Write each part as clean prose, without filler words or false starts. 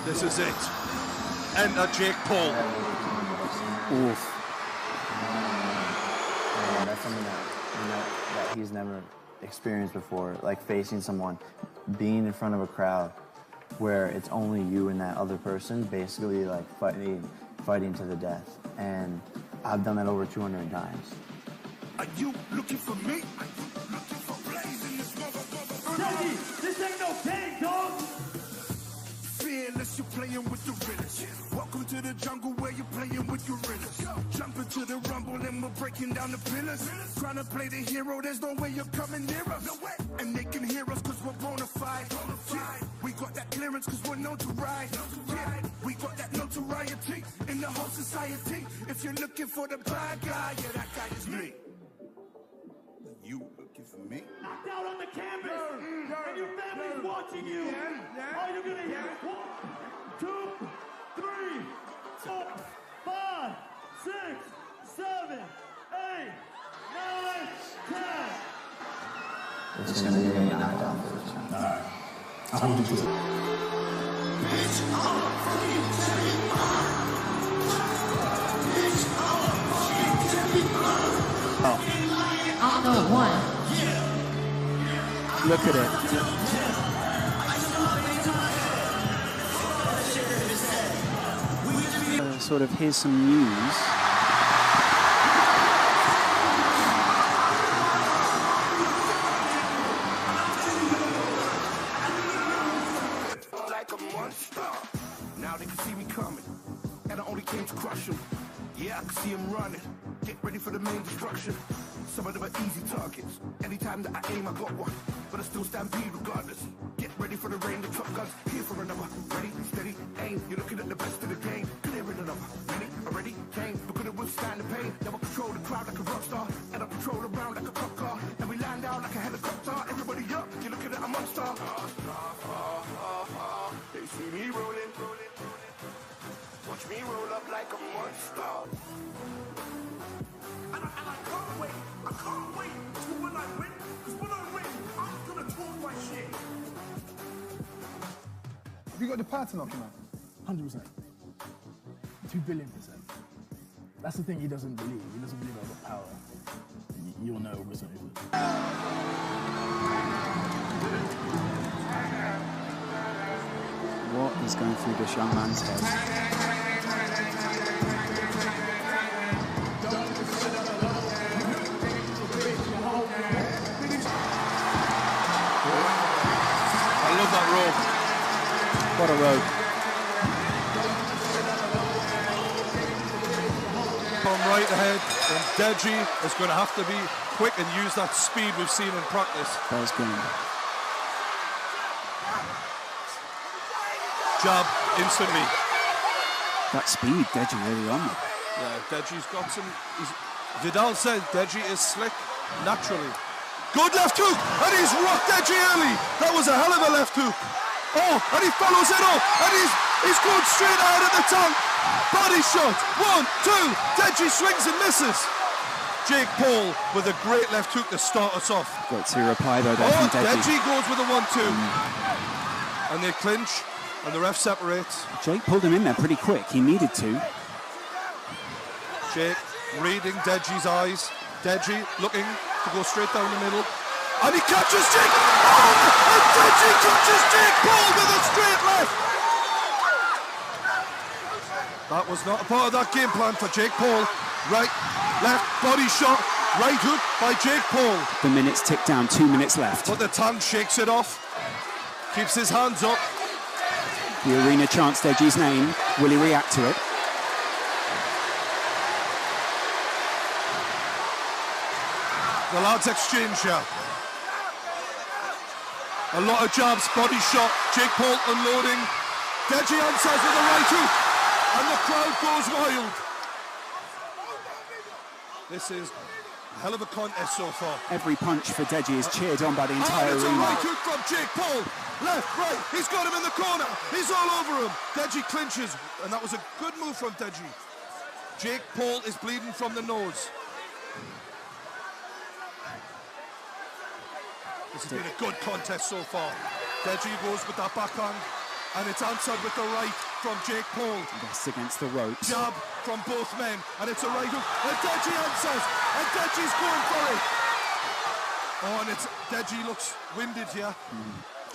This is it. Enter Jake Paul. Oof. Yeah, that's something that he's never experienced before, like facing someone, being in front of a crowd where it's only you and that other person, basically like fighting to the death. And I've done that over 200 times. Are you looking for me? Are you looking for blazing this motherfucker? Deji, this ain't no game, dog! Fearless, you're playing with the realest. Welcome to the jungle where you're playing with gorillas. Jump into the rumble and we're breaking down the pillars. Trying to play the hero, there's no way you're coming near us. And they can hear us cause we're bona fide. We got that clearance cause we're known to ride. We got that notoriety in the whole society. If you're looking for the bad guy, yeah, that guy is me. You looking for me? Knocked out on the canvas, and your family's watching you. All you're gonna hear is 1, 2, 3, 4, 5, 6, 7, 8, 9, 10. It's going to be a knockdown first time. All right. I hold you to it. On the one. Look at it. Sort of, here's some news. Like a monster. Now they can see me coming, and I only came to crush them. Yeah, I can see them running. Get ready for the main destruction. Some of them are easy targets. Anytime that I aim, I got one. But I still stampede regardless. Get ready for the rain, the truck guns. Here for another. Ready, steady, aim. You're looking at the best of the game. Clearing another. Many already came. But couldn't withstand the pain. Now I control the crowd like a rock star. And I patrol around like a cop car. And we land down like a helicopter. Everybody up. You're looking at a monster. They see me rolling. Watch me roll up like a monster. And I can't wait. I can't wait till when I win. Because when I win, I'm gonna talk my shit. Have you got the power to knock him out? 100%. 2 billion%. That's the thing he doesn't believe. He doesn't believe I've got power. You'll know with something. What is going through this young man's head? I love that rope. What a rope. From right ahead, and Deji is going to have to be quick and use that speed we've seen in practice. That was good. Jab instantly. That speed, Deji really on it. Yeah, Deji's got some. Vidal said Deji is slick naturally. Good left hook, and he's rocked Deji early. That was a hell of a left hook. Oh, and he follows it up, and he's going straight out of the tank. Body shot, 1, 2. Deji swings and misses. Jake Paul with a great left hook to start us off. Great to reply though there from Deji. Deji goes with a 1-2. And they clinch, and the ref separates. Jake pulled him in there pretty quick. He needed to. Jake reading Deji's eyes. Deji looking to go straight down the middle. And he catches Jake! Oh! And Deji catches Jake Paul with a straight left! That was not a part of that game plan for Jake Paul. Right, left, body shot, right hook by Jake Paul. The minutes tick down, 2 minutes left. But the tank shakes it off. Keeps his hands up. The arena chants Deji's name. Will he react to it? The lads exchange here. A lot of jabs, body shot, Jake Paul unloading. Deji answers with a right hook, and the crowd goes wild. This is a hell of a contest so far. Every punch for Deji is cheered on by the entire It's a arena. right hook from Jake Paul. Left, right, he's got him in the corner. He's all over him. Deji clinches, and that was a good move from Deji. Jake Paul is bleeding from the nose. This has been a good contest so far. Deji goes with that backhand. and it's answered with the right from Jake Paul. That's against the ropes. Jab from both men, and it's a right hook. And Deji answers, and Deji's going for it. Oh, and Deji looks winded here.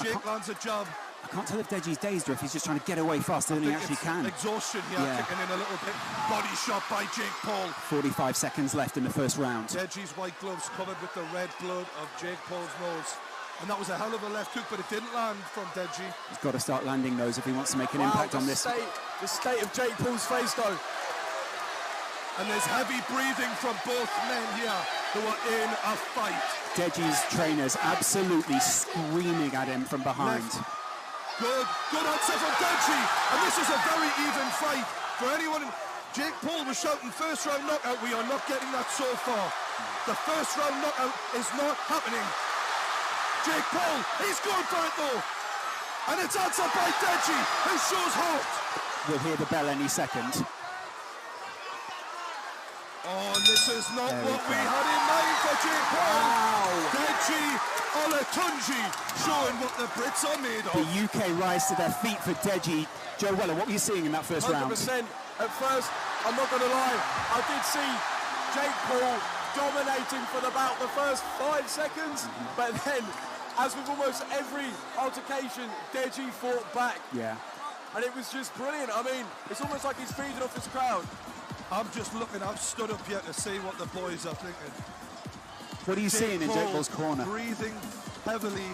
Jake lands a jab. I can't tell if Deji's dazed or if he's just trying to get away faster than he actually can. Exhaustion here, Yeah. kicking in a little bit. Body shot by Jake Paul. 45 seconds left in the first round. Deji's white gloves covered with the red blood of Jake Paul's nose. And that was a hell of a left hook, but it didn't land from Deji. He's got to start landing those if he wants to make an impact on this. The state of Jake Paul's face, though. And there's heavy breathing from both men here who are in a fight. Deji's trainers absolutely screaming at him from behind. Left. Good answer from Deji. And this is a very even fight. For anyone, Jake Paul was shouting first round knockout. We are not getting that so far. The first round knockout is not happening. Jake Paul, he's going for it though. And it's answered by Deji, who shows heart. We'll hear the bell any second. Oh, and this is not what we had in mind for Jake Paul. Wow. Deji Olatunji showing what the Brits are made of. The UK rise to their feet for Deji. Joe Weller, what were you seeing in that first 100%. round? At first, I'm not going to lie, I did see Jake Paul dominating for about the first 5 seconds, but then, as with almost every altercation, Deji fought back. Yeah. And it was just brilliant. I mean, it's almost like he's feeding off his crowd. I'm just looking, I've stood up here to see what the boys are thinking. What are you seeing in Jake Paul's corner? Breathing heavily.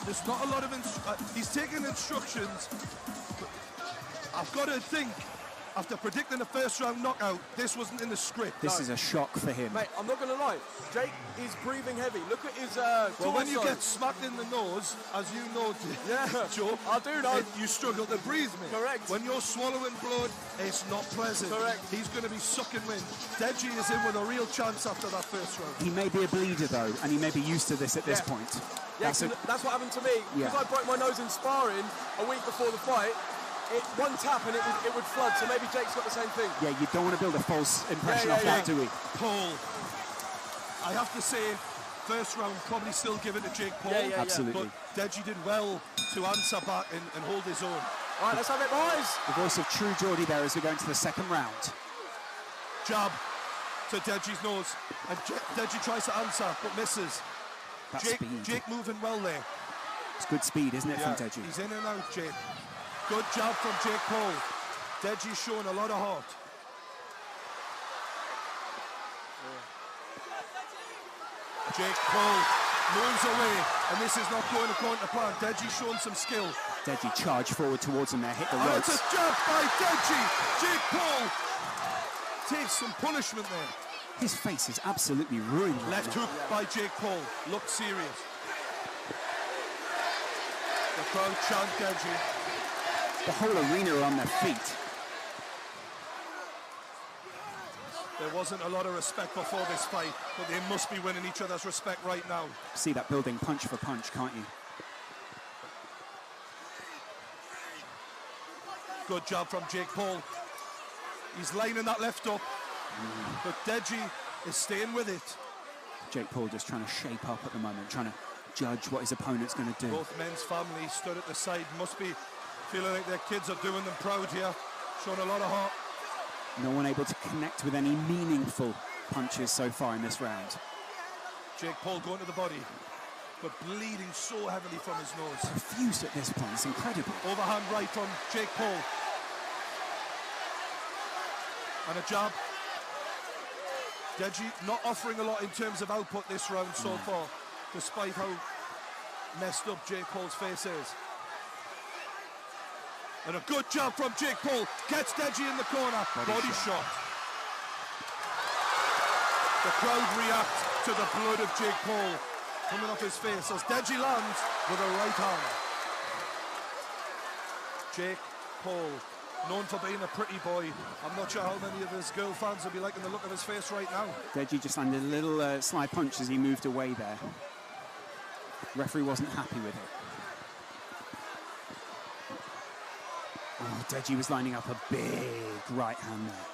There's not a lot of he's taking instructions. But I've got to think, after predicting the first round knockout, this wasn't in the script. This is a shock for him. Mate, I'm not going to lie. Jake is breathing heavy. Look at his Well, when you torso. get smacked in the nose, as you know, Yeah, Joe, I do know. you struggle to breathe, mate. Correct. When you're swallowing blood, it's not pleasant. Correct. He's going to be sucking wind. Deji is in with a real chance after that first round. He may be a bleeder though, and he may be used to this at this point. Yeah, that's what happened to me. Yeah. Because I broke my nose in sparring a week before the fight. One tap and it would flood, so maybe Jake's got the same thing. Yeah, you don't want to build a false impression off that, do we? Paul, I have to say, first round probably still give it to Jake Paul. Yeah. Absolutely. But Deji did well to answer back and hold his own. All right, let's have it, boys. The voice of true Geordie there as we go into the second round. Jab to Deji's nose, and Deji tries to answer but misses. That speed. Jake moving well there. It's good speed, isn't it, from Deji? He's in and out, Jake. Good job from Jake Paul. Deji's showing a lot of heart. Jake Paul moves away, and this is not going according to plan. Deji's showing some skill. Deji charged forward towards him there, hit the And ropes. it's a jab by Deji. Jake Paul takes some punishment there. His face is absolutely ruined. right Left now. hook by Jake Paul. Looked serious. The crowd chant Deji. The whole arena are on their feet. There wasn't a lot of respect before this fight, but they must be winning each other's respect right now. See that building punch for punch, can't you? Good job from Jake Paul. He's lining that left up, but Deji is staying with it. Jake Paul just trying to shape up at the moment, trying to judge what his opponent's going to do. Both men's families stood at the side, must be feeling like their kids are doing them proud here, showing a lot of heart. No one able to connect with any meaningful punches so far in this round. Jake Paul going to the body, but bleeding so heavily from his nose. Profuse at this point, it's incredible. Overhand right from Jake Paul. And a jab. Deji not offering a lot in terms of output this round so far, despite how messed up Jake Paul's face is. And a good jab from Jake Paul. Gets Deji in the corner. Body shot. The crowd react to the blood of Jake Paul coming off his face as Deji lands with a right hand. Jake Paul, known for being a pretty boy. I'm not sure how many of his girl fans will be liking the look of his face right now. Deji just landed a little sly punch as he moved away there. Referee wasn't happy with it. Oh, Deji was lining up a big right hand there.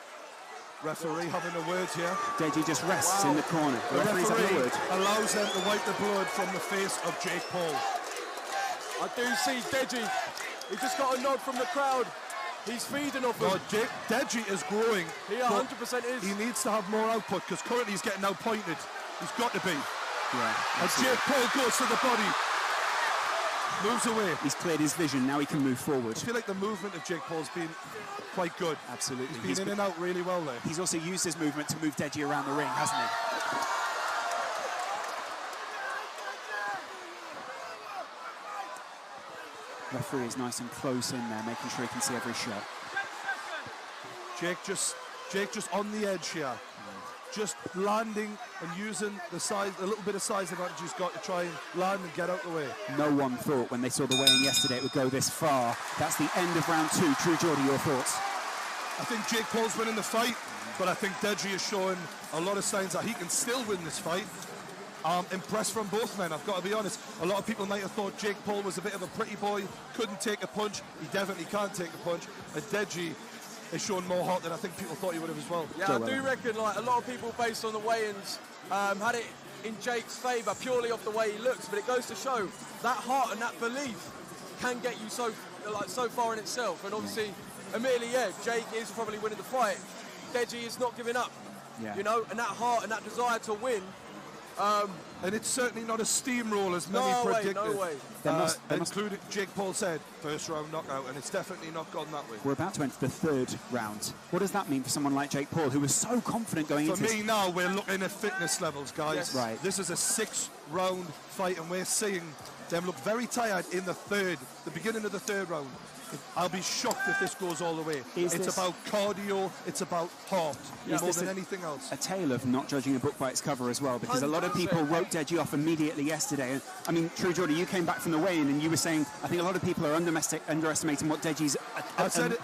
Referee having a word here. Deji just rests in the corner. The The referee's having a referee word. allows them to wipe the blood from the face of Jake Paul. I do see Deji He just got a nod from the crowd. He's feeding off No, him. Deji is growing. He but 100% is. He needs to have more output because currently he's getting outpointed. He's got to be. Yeah. And Jake Paul goes to the body. Moves away. He's cleared his vision. Now he can move forward. I feel like the movement of Jake Paul's been quite good. Absolutely. He's been in and out really well there. He's also used his movement to move Deji around the ring, hasn't he? Referee is nice and close in there, making sure he can see every shot. Jake just on the edge here. Just landing and using the size, a little bit of size advantage he's got to try and land and get out the way. No one thought when they saw the weigh-in yesterday it would go this far. That's the end of round 2. True Geordie, your thoughts? I think Jake Paul's winning the fight, but I think Deji is showing a lot of signs that he can still win this fight. Impressed from both men, I've got to be honest. A lot of people might have thought Jake Paul was a bit of a pretty boy, couldn't take a punch. He definitely can't take a punch. And Deji is showing more heart than I think people thought he would have as well. Yeah, I do reckon like a lot of people based on the weigh-ins had it in Jake's favour purely off the way he looks, but it goes to show that heart and that belief can get you so far in itself. And obviously, admittedly, yeah, Jake is probably winning the fight. Deji is not giving up, you know, and that heart and that desire to win. And it's certainly not a steamroll as many predicted. No way. Including Jake Paul said, first round knockout, and it's definitely not gone that way. We're about to enter the 3rd round. What does that mean for someone like Jake Paul, who was so confident going into this? For me now, we're looking at fitness levels, guys. Yes. Right. This is a 6-round fight, and we're seeing them look very tired in the beginning of the 3rd round. I'll be shocked if this goes all the way. It's about cardio, it's about heart, more than anything else. A tale of not judging a book by its cover as well, because a lot of people wrote Deji off immediately yesterday. And, I mean, True Geordie, you came back from the weigh-in and you were saying, I think a lot of people are underestimating what Deji's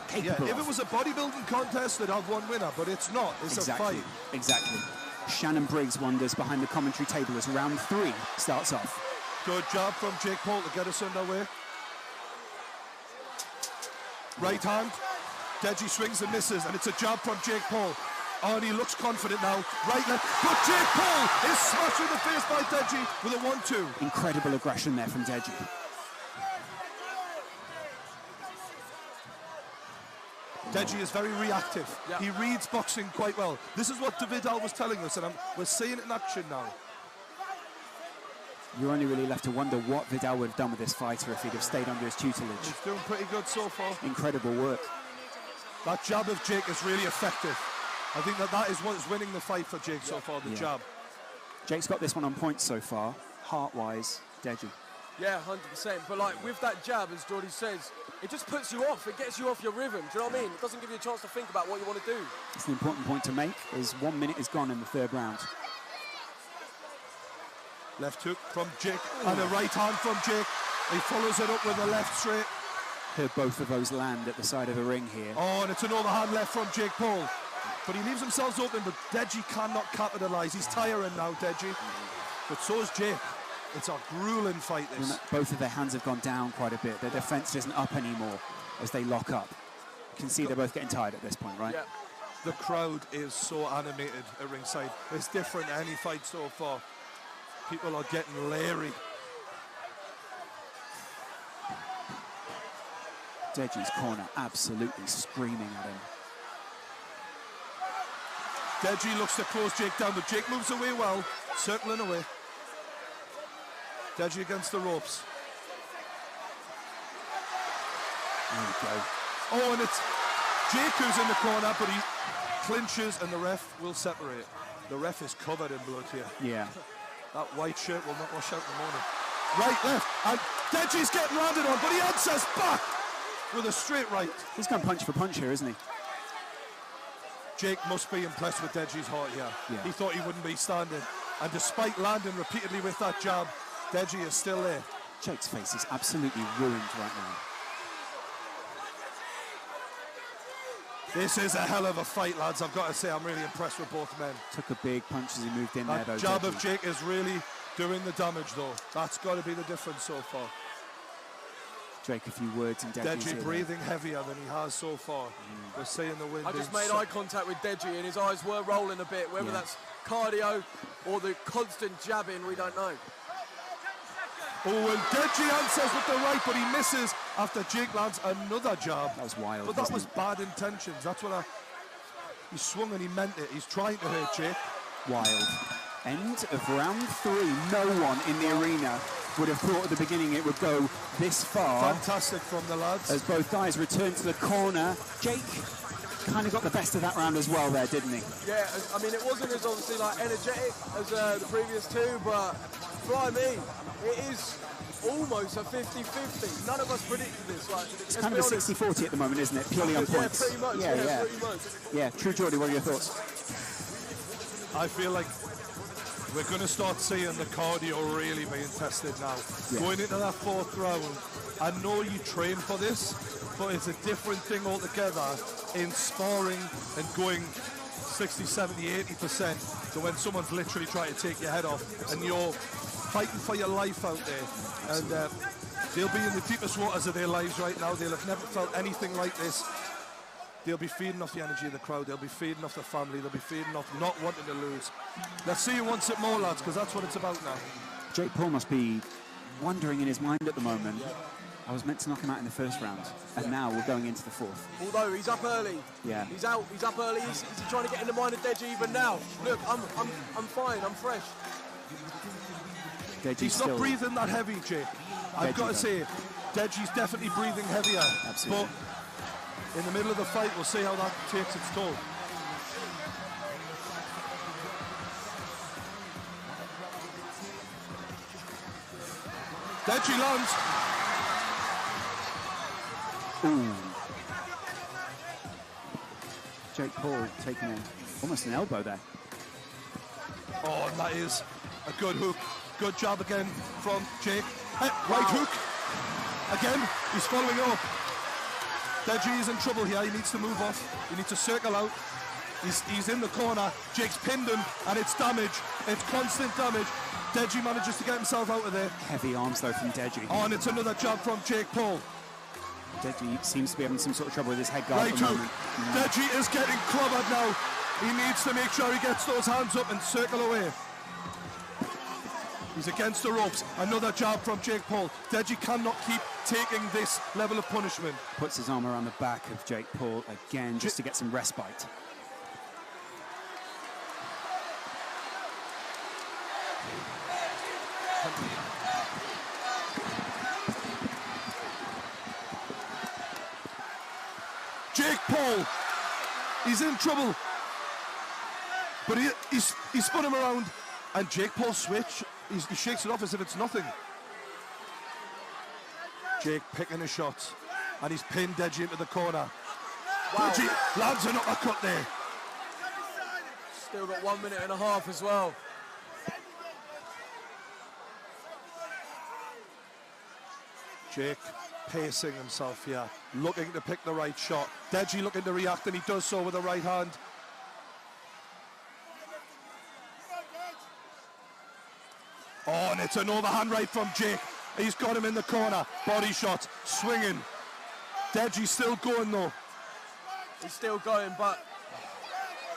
capable of. If it was a bodybuilding contest, they'd have one winner, but it's not. It's a fight. Exactly. Shannon Briggs wanders behind the commentary table as round 3 starts off. Good job from Jake Paul to get us underway. Right hand, Deji swings and misses, and it's a jab from Jake Paul. Oh, and he looks confident now. Right left, but Jake Paul is smashed in the face by Deji with a 1-2. Incredible aggression there from Deji. Deji is very reactive. Yeah. He reads boxing quite well. This is what Vidal was telling us, and we're seeing it in action now. You're only really left to wonder what Vidal would have done with this fighter if he'd have stayed under his tutelage. He's doing pretty good so far. Incredible work. That jab of Jake is really effective. I think that is what's winning the fight for Jake so far, the jab. Jake's got this one on points so far. Heart-wise, Deji. Yeah, 100%. But like with that jab, as Geordie says, it just puts you off. It gets you off your rhythm. Do you know what I mean? It doesn't give you a chance to think about what you want to do. It's an important point to make, as 1 minute is gone in the 3rd round. Left hook from Jake and a right hand from Jake. He follows it up with a left straight. Heard both of those land at the side of the ring here. Oh, and it's an overhand left from Jake Paul. But he leaves himself open, but Deji cannot capitalise. He's tiring now, Deji. But so is Jake. It's a grueling fight, this. Both of their hands have gone down quite a bit. Their defence isn't up anymore as they lock up. You can see they're both getting tired at this point, right? Yeah. The crowd is so animated at ringside. It's different to any fight so far. People are getting leery. Deji's corner absolutely screaming at him. Deji looks to close Jake down, but Jake moves away well, circling away. Deji against the ropes. There we go. Oh, and it's Jake who's in the corner, but he clinches and the ref will separate. The ref is covered in blood here. Yeah. That white shirt will not wash out in the morning. Right, left, and Deji's getting landed on, but he answers back with a straight right. He's going punch for punch here, isn't he? Jake must be impressed with Deji's heart here. Yeah. He thought he wouldn't be standing. And despite landing repeatedly with that jab, Deji is still there. Jake's face is absolutely ruined right now. This is a hell of a fight, lads. I've got to say, I'm really impressed with both men. Took a big punch as he moved in there, though. That jab of Jake is really doing the damage, though. That's got to be the difference so far. Drake, a few words and Deji breathing heavier than he has so far. We're seeing the wind. I just made eye contact with Deji and his eyes were rolling a bit. Whether that's cardio or the constant jabbing, we don't know. Oh, and Deji answers with the right, but he misses. after Jake lands another jab. That was wild. But that was bad intentions. That's what he swung and he meant it. He's trying to hurt Jake. Wild. End of round 3. No one in the arena would have thought at the beginning it would go this far. Fantastic from the lads. As both guys return to the corner. Jake kind of got the best of that round as well there, didn't he? Yeah, I mean, it wasn't as obviously like energetic as the previous two, but fly me, it is almost a 50-50. None of us predicted this. Like, It's kind of a 60-40 at the moment, isn't it? Purely on points. Yeah, pretty much. Yeah. Pretty much. Yeah, True Geordie, what are your thoughts? I feel like we're going to start seeing the cardio really being tested now. Yeah. Going into that 4th round, I know you train for this, but it's a different thing altogether in sparring and going 60, 70, 80% to when someone's literally trying to take your head off and you're fighting for your life out there. And they'll be in the deepest waters of their lives right now. They'll have never felt anything like this. They'll be feeding off the energy of the crowd. They'll be feeding off the family. They'll be feeding off not wanting to lose. Let's see who wants it more, lads, because that's what it's about now. Jake Paul must be wondering in his mind at the moment, I was meant to knock him out in the 1st round, and now we're going into the 4th. Although he's up early. Yeah. He's up early. He's trying to get in the mind of Deji even now. Look, I'm fine. I'm fresh. He's not breathing that heavy, Jake. I've got to say, Deji's definitely breathing heavier. Absolutely. But in the middle of the fight, we'll see how that takes its toll. Deji lands. Ooh. Jake Paul taking almost an elbow there. Oh, and that is a good hook. Good job again from Jake. Hey, right hook. Again, he's following up. Deji is in trouble here. He needs to move off. He needs to circle out. He's in the corner. Jake's pinned him, and it's damage. It's constant damage. Deji manages to get himself out of there. Heavy arms, though, from Deji. Oh, and it's another jab from Jake Paul. Deji seems to be having some sort of trouble with his head guard Right at the hook. moment. Deji is getting clobbered now. He needs to make sure he gets those hands up and circle away. He's against the ropes. Another jab from Jake Paul. Deji cannot keep taking this level of punishment. Puts his arm around the back of Jake Paul again just to get some respite. Jake Paul, he's in trouble. But he spun him around, and Jake Paul switch. He shakes it off as if it's nothing. Jake picking his shots, and he's pinned Deji into the corner. Wow. Deji lands an uppercut there. Still got 1 minute and a half as well. Jake pacing himself here, looking to pick the right shot. Deji looking to react, and he does so with the right hand. Oh, and it's an overhand right from Jake. He's got him in the corner. Body shot, swinging. Deji's still going though. He's still going, but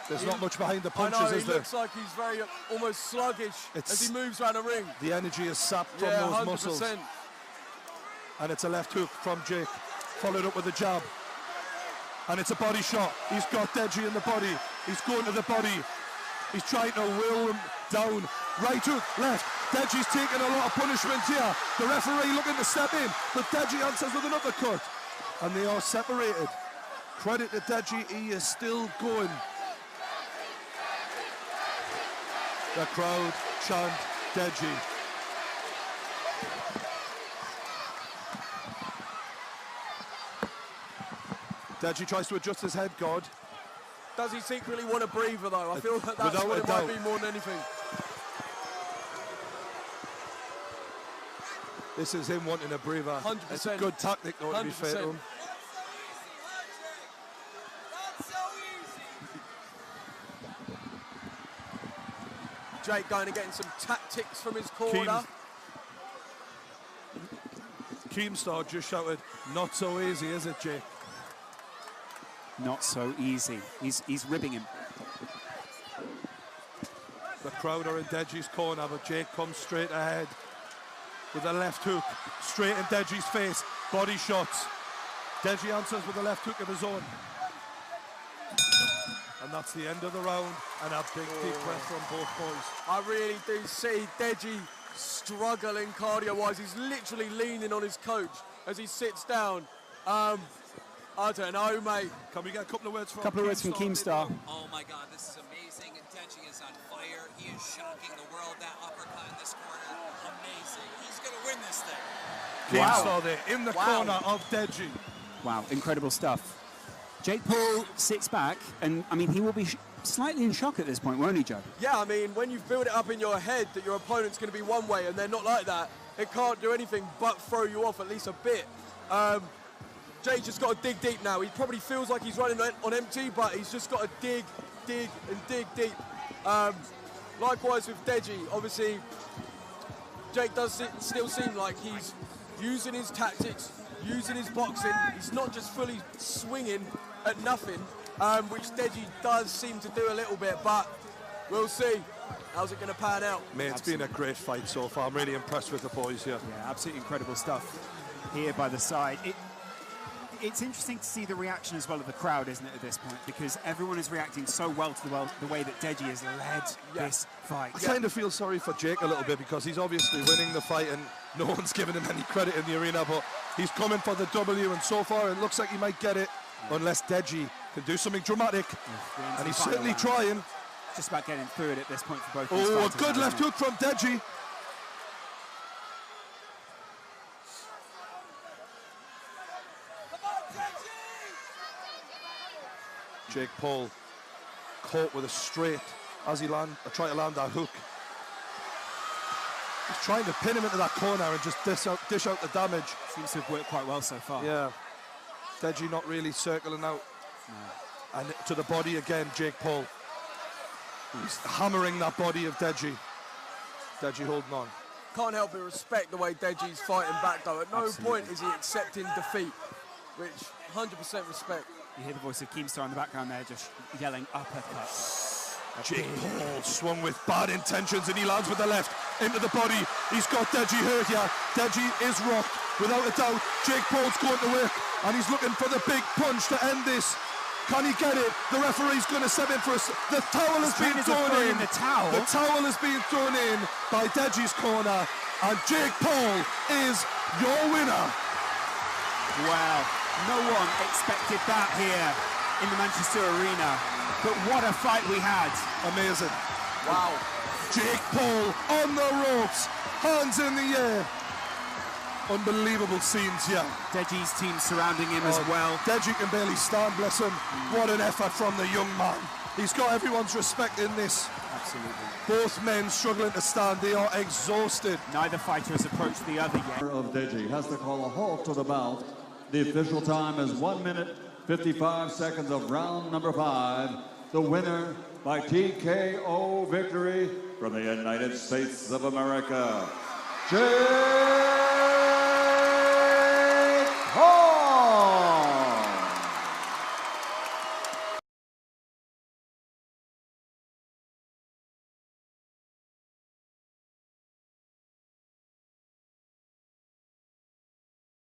there's not much behind the punches, I know, is there? He looks like he's very almost sluggish as he moves around the ring. The energy is sapped from those 100%. muscles. And it's a left hook from Jake, followed up with a jab. And it's a body shot. He's got Deji in the body. He's going to the body. He's trying to will him down. Right hook, left. Deji's taking a lot of punishment here. The referee looking to step in, but Deji answers with an uppercut. And they are separated. Credit to Deji, he is still going. The crowd chant Deji. Deji tries to adjust his head guard. Does he secretly want a breather though? I feel that that's Without what a it doubt. might be more than anything. This is him wanting a breather. 100%. It's a good tactic though, to be fair to him. Jake going and getting some tactics from his corner. Keemstar just shouted, "Not so easy, is it, Jake?" Not so easy. He's ribbing him. The crowd are in Deji's corner, but Jake comes straight ahead with a left hook, straight in Deji's face. Body shots. Deji answers with a left hook of his own. And that's the end of the round, and a big deep breath from both boys. I really do see Deji struggling cardio-wise. He's literally leaning on his coach as he sits down. I don't know, mate. Can we get a couple of words from Keemstar? Oh my God, this is amazing. Deji is on fire. He is shocking the world. That uppercut in this corner, amazing. He's going to win this thing. Keemstar there in the corner of Deji. Wow, incredible stuff. Jake Paul sits back, and I mean, he will be slightly in shock at this point, won't he, Joe? Yeah, I mean, when you've built it up in your head that your opponent's going to be one way and they're not like that, it can't do anything but throw you off at least a bit. Jake just got to dig deep now. He probably feels like he's running on empty, but he's just got to dig deep. Likewise with Deji, obviously, Jake does still seem like he's using his tactics, using his boxing. He's not just fully swinging at nothing, which Deji does seem to do a little bit, but we'll see. How's it going to pan out? Mate, it's been a great fight so far. I'm really impressed with the boys here. Yeah, absolutely incredible stuff here by the side. It's interesting to see the reaction as well of the crowd, isn't it, at this point? Because everyone is reacting so well to the way that Deji has led this fight. I kind of feel sorry for Jake a little bit because he's obviously winning the fight and no one's giving him any credit in the arena, but he's coming for the W, and so far it looks like he might get it unless Deji can do something dramatic. And he's certainly trying. Just about getting through it at this point for both these Oh, a fighters, good left hook from Deji. Jake Paul caught with a straight as he tried to land that hook. He's trying to pin him into that corner and just dish out the damage. Seems to have worked quite well so far. Yeah. Deji not really circling out. No. And to the body again, Jake Paul. He's hammering that body of Deji. Deji holding on. Can't help but respect the way Deji's fighting back, though. At no point is he accepting defeat, which 100% respect. You hear the voice of Keemstar in the background there, just yelling uppercut. Jake Paul swung with bad intentions and he lands with the left into the body. He's got Deji hurt here. Deji is rocked, without a doubt. Jake Paul's going to work and he's looking for the big punch to end this. Can he get it? The referee's going to step in for us. The towel has been thrown in. The towel has been thrown in by Deji's corner, and Jake Paul is your winner. Wow, no one expected that here in the Manchester Arena. But what a fight we had. Amazing. Wow. Jake Paul on the ropes, hands in the air. Unbelievable scenes here. Deji's team surrounding him as well. Deji can barely stand, bless him. What an effort from the young man. He's got everyone's respect in this. Absolutely. Both men struggling to stand. They are exhausted. Neither fighter has approached the other yet. Of Deji has to call a halt to the bout. The official time is 1 minute, 55 seconds of round number 5. The winner by TKO victory from the United States of America, Jake